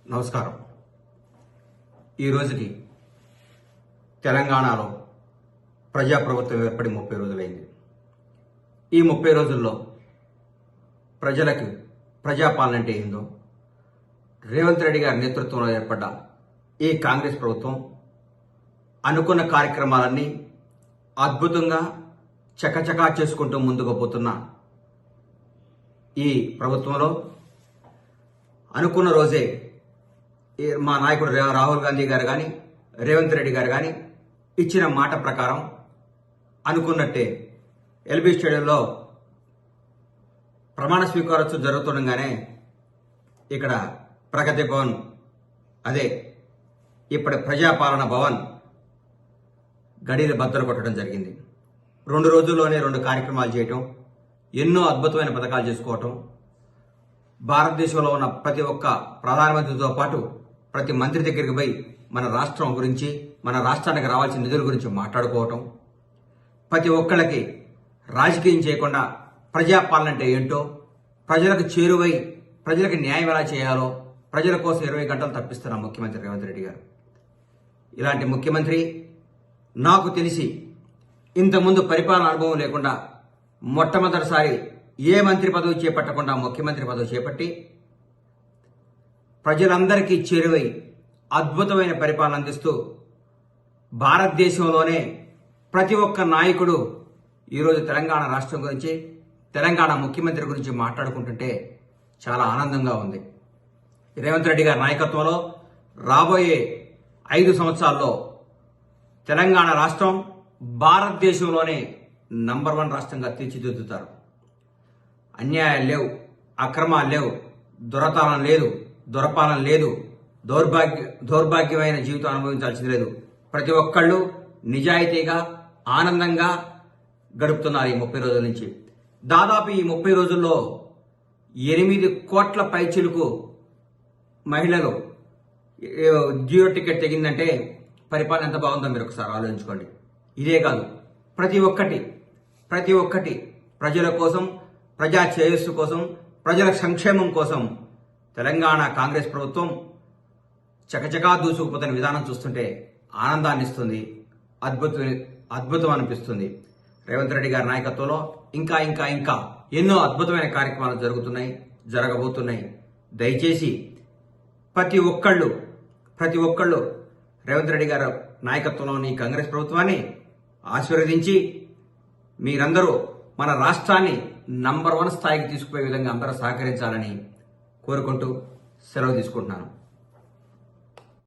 నమస్కారం. ఈ రోజుకి తెలంగాణలో ప్రజాప్రభుత్వం ఏర్పడి 30 రోజులైంది. ఈ 30 రోజుల్లో ప్రజలకు ప్రజాపాలన అంటే ఏందో, రేవంత్ రెడ్డి గారి నేతృత్వంలో ఏర్పడ్డ ఈ కాంగ్రెస్ ప్రభుత్వం అనుకున్న కార్యక్రమాలన్నీ అద్భుతంగా చకచకా చేసుకుంటూ ముందుకు పోతున్న ఈ ప్రభుత్వంలో అనుకున్న రోజే మా నాయకుడు రాహుల్ గాంధీ గారు కానీ రేవంత్ రెడ్డి గారు కానీ ఇచ్చిన మాట ప్రకారం అనుకున్నట్టే ఎల్బీ స్టేడియంలో ప్రమాణ స్వీకారోత్సవం జరుగుతుండగానే ఇక్కడ ప్రగతి భవన్, అదే ఇప్పటి ప్రజాపాలన భవన్ గడిలు బద్దలు కొట్టడం జరిగింది. 2 రోజుల్లోనే 2 కార్యక్రమాలు చేయటం, ఎన్నో అద్భుతమైన పథకాలు చేసుకోవటం, భారతదేశంలో ఉన్న ప్రతి ఒక్క ప్రధానమంత్రితో పాటు ప్రతి మంత్రి దగ్గరికి పోయి మన రాష్ట్రం గురించి, మన రాష్ట్రానికి రావాల్సిన నిధుల గురించి మాట్లాడుకోవటం, ప్రతి ఒక్కళ్ళకి రాజకీయం చేయకుండా ప్రజాపాలన అంటే ఏంటో, ప్రజలకు చేరువై ప్రజలకు న్యాయం ఎలా చేయాలో ప్రజల కోసం 20 గంటలు తప్పిస్తున్న ముఖ్యమంత్రి రేవంత్ రెడ్డి గారు. ఇలాంటి ముఖ్యమంత్రి నాకు తెలిసి ఇంతకుముందు పరిపాలన అనుభవం లేకుండా మొట్టమొదటిసారి ఏ మంత్రి పదవి చేపట్టకుండా ముఖ్యమంత్రి పదవి చేపట్టి ప్రజలందరికీ చేరువై అద్భుతమైన పరిపాలన అందిస్తూ భారతదేశంలోనే ప్రతి ఒక్క నాయకుడు ఈరోజు తెలంగాణ రాష్ట్రం గురించి, తెలంగాణ ముఖ్యమంత్రి గురించి మాట్లాడుకుంటుంటే చాలా ఆనందంగా ఉంది. రేవంత్ రెడ్డి గారి నాయకత్వంలో రాబోయే 5 సంవత్సరాల్లో తెలంగాణ రాష్ట్రం భారతదేశంలోనే నంబర్ 1 రాష్ట్రంగా తీర్చిదిద్దుతారు. అన్యాయాలు లేవు, అక్రమాలు లేవు, దురపాలన లేదు, దౌర్భాగ్యమైన జీవితం అనుభవించాల్సింది లేదు. ప్రతి ఒక్కళ్ళు నిజాయితీగా ఆనందంగా గడుపుతున్నారు ఈ 30 రోజుల నుంచి. దాదాపు ఈ 30 రోజుల్లో 8 కోట్ల పైచిలుకు మహిళలు జియో టికెట్ తెగిందంటే పరిపాలన ఎంత బాగుందో మీరు ఒకసారి ఆలోచించుకోండి. ఇదే కాదు, ప్రతి ఒక్కటి ప్రజల కోసం, ప్రజా శ్రేయస్సు కోసం, ప్రజల సంక్షేమం కోసం తెలంగాణ కాంగ్రెస్ ప్రభుత్వం చకచకా దూసుకుపోతున్న విధానం చూస్తుంటే ఆనందాన్ని ఇస్తుంది, అద్భుతం అనిపిస్తుంది. రేవంత్ రెడ్డి గారి నాయకత్వంలో ఇంకా ఎన్నో అద్భుతమైన కార్యక్రమాలు జరగబోతున్నాయి. దయచేసి ప్రతి ఒక్కళ్ళు రేవంత్ రెడ్డి గారి నాయకత్వంలోని కాంగ్రెస్ ప్రభుత్వాన్ని ఆశీర్వదించి మీరందరూ మన రాష్ట్రాన్ని నంబర్ 1 స్థాయికి తీసుకుపోయే విధంగా అందరూ సహకరించాలని కోరుకుంటూ సెలవు తీసుకుంటున్నాను.